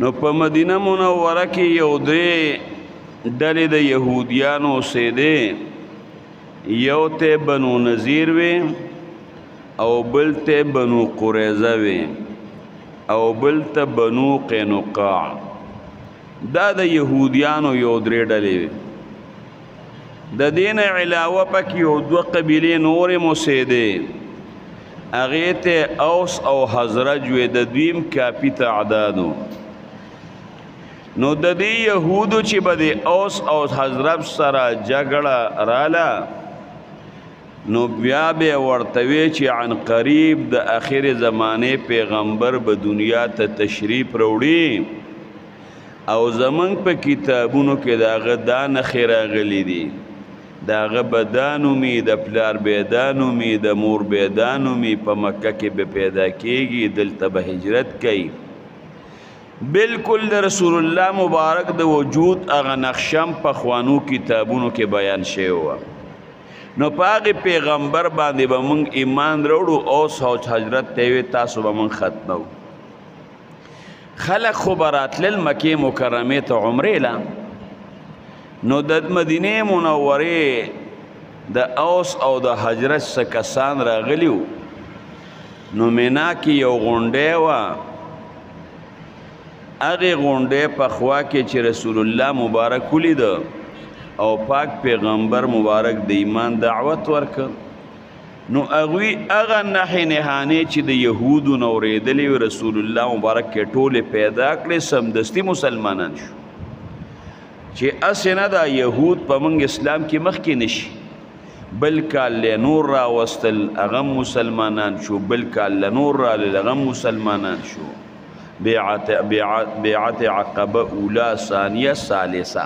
نو په مدینه منوره کې یو درې ډلې د یهودیانو اوسېدې، یو ته بنو نذیر وې او بل ته بنو قریظه وې او بل ته بنو قینقاع. دا د یهودیانو یو درې ډلې وې. د دې نه علاوه پکې یو دوه قبیلې نورې هم اوسېدې، هغې ته اوس او حضرج وې، د دویم کافي تعدادو. نو د دې یهودو چې به د اوس او حضرج سره جګړه راله، نو بیا به ورته وی چې عن قریب د آخر زمانه پیغمبر به دنیا ته تشریف راوړي او زمونږ په کتابونو کې د هغه دا نښې راغلي دي، د هغه به دا نومي، د پلار به دا نومي، د مور به دا نومي، په مکه کې به پیدا کېږي، دلته به هجرت کوي. بالکل د رسول الله مبارک د وجود هغه نقشم په خوانو کتابونو کې بیان شوی وه. نو په هغې پیغمبر باندې به موږ ایمان راوړو، اوس او حضرت ته وی تاسو به موږ ختمو. خلق خو به راتلل مکې مکرمې ته عمرې له، نو د مدینې منورې د اوس او د حضرت څه کسان راغلي وو. نو مینا کې یو غونډۍ وه، هغې غونډۍ په خوا کې چې رسول الله مبارک ولیده او پاک پیغمبر مبارک د ایمان دعوت ورکړ، نو هغوی هغه نښې نښانې چې د یهودو نه اورېدلې وې رسول الله مبارک کې ټولې پیدا کړې، سمدستي مسلمانان شو. چې هسې نه دا یهود په موږ اسلام کې مخکې نشي، بل کال له نور راوستل هغه مسلمانان شو، بل کال له نور رالل هغه مسلمانان شو. بیعت عقبه اوله ثانیه ثالثه